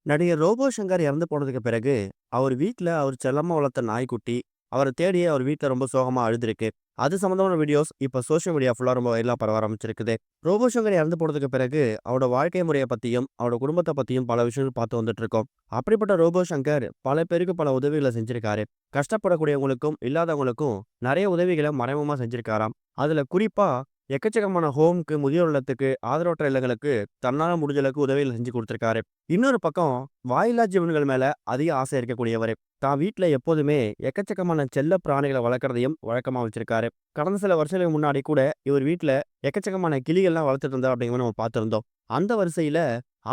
நடிகர் ரோபோ சங்கர் இறந்து போனதுக்கு பிறகு, அவர் வீட்ல அவர் செல்லமா வளர்த்த நாய்க்குட்டி, அவர தேடி அவர் வீட்ல ரொம்ப சோகமா அழுதுருக்கு. அது சம்மந்தமான வீடியோஸ் இப்ப சோசியல் மீடியா ஃபுல்லா ரொம்ப வைரலா பரவ ஆரம்பிச்சிருக்குது. ரோபோ சங்கர் இறந்து போனதுக்கு பிறகு, அவரோட வாழ்க்கை முறைய பத்தியும், அவரோட குடும்பத்த பத்தியும் பல விஷயங்கள் பார்த்து வந்துட்டு இருக்கோம். அப்படிப்பட்ட ரோபோ சங்கர் பல பேருக்கு பல உதவிகள செஞ்சிருக்காரு. கஷ்டப்படக்கூடியவங்களுக்கும், இல்லாதவங்களுக்கும் நெறைய உதவிகள மறைமுகமா செஞ்சிருக்காராம். அதுல குறிப்பா எக்கச்சக்கமான ஹோம்க்கு, முதியோர் இல்லத்துக்கு, ஆதரவற்ற இல்லங்களுக்கு தன்னால முடிஞ்ச அளவுக்கு உதவிகள செஞ்சு குடுத்துருக்காரு. இன்னொரு பக்கம் வாயில்லா ஜீவன்கள் மேல அதிக ஆசை இருக்கக்கூடியவரு. தான் வீட்ல எப்போதுமே எக்கச்சக்கமான செல்ல பிராணிகள வளர்க்கறதையும் வழக்கமா வச்சிருக்காரு. கடந்த சில வருஷங்களுக்கு முன்னாடி கூட இவர் வீட்ல எக்கச்சக்கமான கிளிகள்லாம் வளர்த்துட்டு இருந்தார் அப்படிங்கிறத நம்ம பார்த்திருந்தோம். அந்த வரிசையில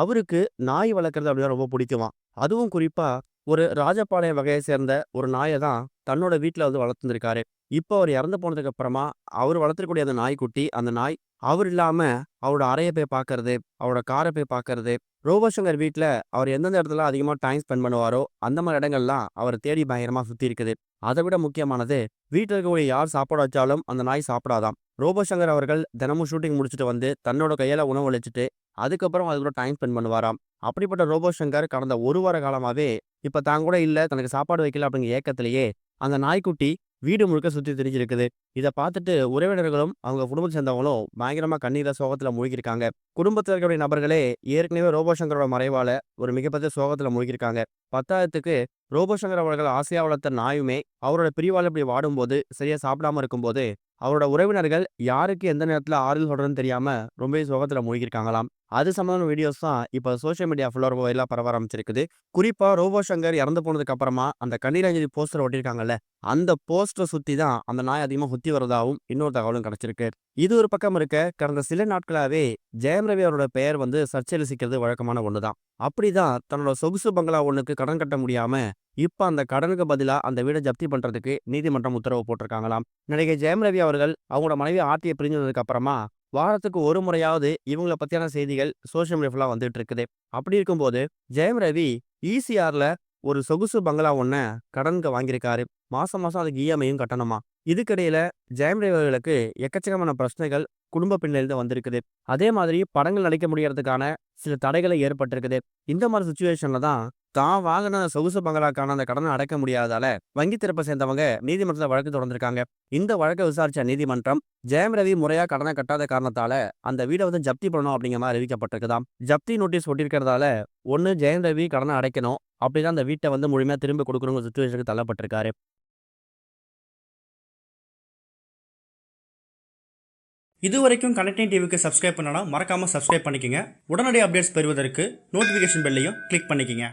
அவருக்கு நாய் வளர்க்கறது அப்படின்னா ரொம்ப பிடிக்குமாம். அதுவும் குறிப்பா ஒரு ராஜபாளையம் வகையை சேர்ந்த ஒரு நாய தான் தன்னோட வீட்ல வந்து வளர்த்துருந்துருக்காரு. இப்போ அவர் இறந்து போனதுக்கு அப்புறமா அவர் வளர்த்துக்கூடிய அந்த நாய்க்குட்டி, அந்த நாய் அவர் இல்லாம அவரோட அறைய போய் பார்க்கறது, அவரோட கார போய் பார்க்கறது, ரோபோ சங்கர் வீட்ல அவர் எந்தெந்த இடத்துல அதிகமா டைம் ஸ்பெண்ட் பண்ணுவாரோ, அந்த மாரி இடங்கள்லாம் அவர தேடி பயங்கரமா சுத்தி இருக்குது. அத விட முக்கியமானது, வீட்ல இருக்கக்கூடிய யார் சாப்பாடு வச்சாலும் அந்த நாய் சாப்பிடாதாம். ரோபோ சங்கர் அவர்கள் தினமும் ஷூட்டிங் முடிச்சுட்டு வந்து, தன்னோட கையால உணவு அளிச்சுட்டு, அதுக்கப்புறம் அது கூட டைம் ஸ்பெண்ட் பண்ணுவாராம். அப்படிப்பட்ட ரோபோ சங்கர் கடந்த 1 வார காலமாவே, இப்ப தான் கூட இல்ல, தனக்கு சாப்பாடு வைக்கல அப்படிங்கிற ஏக்கத்திலேயே, அந்த நாய்க்குட்டி வீடு முழுக்க சுத்தி திரிஞ்சிருக்குது. இத பார்த்துட்டு உறவினர்களும், அவங்க குடும்பத்த சேர்ந்தவங்களும் பயங்கரமா கண்ணீர்ல, சோகத்துல மூழ்கியிருக்காங்க. குடும்பத்துல இருக்கக்கூடிய நபர்களே ஏற்கனவே ரோபோ சங்கரோட மறைவால ஒரு மிகப்பெரிய சோகத்துல மூழ்கியிருக்காங்க. பத்தாததுக்கு ரோபோ சங்கர் அவர்கள் ஆசையா வளர்த்த நாயுமே, அவரோட பிரிவால இப்படி வாடும்போது, சரியா சாப்பிடாம இருக்கும்போது, அவரோட உறவினர்கள் யாருக்கு எந்த நேரத்துல ஆறுதல் சொல்றதுன்னு தெரியாம ரொம்பவே சோகத்துல மூழ்கியிருக்காங்களாம். அது சம்மந்தமான வீடியோஸ் தான் இப்ப சோசியல் மீடியா ஃபுல்லா ரொம்ப வைரலா பரவ ஆரம்பிச்சிருக்குது. குறிப்பா ரோபோ சங்கர் இறந்து போனதுக்கு அப்புறமா, அந்த கண்ணீர் அஞ்சலி போஸ்டர் ஒட்டியிருக்காங்கல்ல, அந்த போஸ்டர சுத்தி தான் அந்த நாய் அதிகமா சுத்தி வரதாவும் இன்னொரு தகவலும் கிடைச்சிருக்கு. இது ஒரு பக்கம் இருக்க, கடந்த சில நாட்களாவே ஜெயம் ரவி அவரோட பெயர் வந்து சர்ச்சையில சிக்கிறது வழக்கமான ஒண்ணுதான். அப்படிதான் தன்னோட சொகுசு பங்களா ஒண்ணுக்கு கடன் கட்ட முடியாம, இப்ப அந்த கடனுக்கு பதிலா அந்த வீட ஜப்தி பண்றதுக்கு நீதிமன்றம் உத்தரவு போட்டிருக்காங்களாம். நடிகை ஜெயம் ரவி அவர்கள் அவங்களோட மனைவி ஆர்த்திய பிரிஞ்சதுக்கு அப்புறமா, வாரத்துக்கு ஒரு முறையாவது இவங்கள பத்தியான செய்திகள் சோசியல் மீடியா ஃபுல்லா வந்துட்டு இருக்குது. அப்படி இருக்கும்போது, ஜெயம் ரவி ஈசிஆர்ல ஒரு சொகுசு பங்களா ஒண்ண கடனுக்கு வாங்கியிருக்காரு. மாசம் மாசம் அதுக்கு இஎம்ஐயும் கட்டணுமா. இதுக்கிடையில ஜெயம் ரவி அவர்களுக்கு எக்கச்சக்கமான பிரச்சனைகள் குடும்ப பின்னணியில வந்திருக்குது. அதே மாதிரி படங்கள் நடிக்க முடியறதுக்கான சில தடைகள் ஏற்பட்டிருக்குது. இந்த மாதிரி சிச்சுவேஷன்ல தான் தான் வாங்குன சொகுசு பங்களாக்கான அந்த கடன அடைக்க முடியாததால, வங்கி தரப்ப சேர்ந்தவங்க நீதிமன்றத்துல வழக்கு தொடர்ந்திருக்காங்க. இந்த வழக்க விசாரிச்ச நீதிமன்றம், ஜெயம் ரவி முறையா கடன கட்டாத காரணத்தால, அந்த வீட வந்து ஜப்தி பண்ணணும் அப்படிங்கிற மாரி அறிவிக்கப்பட்டிருக்குதாம். ஜப்தி நோட்டீஸ் ஒட்டியிருக்கிறதால, ஒண்ணு ஜெயம் ரவி கடன அடைக்கணும். அப்படின்னா அந்த வீட்ட வந்து முழுமையா திரும்ப குடுக்கணுங்கிற சிச்சுவேஷனுக்கு தள்ளப்பட்டிருக்காரு. இதுவரைக்கும் கனெக்டிங் டிவிக்கு சப்ஸ்கிரைப் பண்ணனா மறக்காம சப்ஸ்கிரைப் பண்ணிக்கங்க. உடனடி அப்டேட்ஸ் பெறுவதற்கு நோட்டிஃபிகேஷன் பெல்லையும் கிளிக் பண்ணிக்கங்க.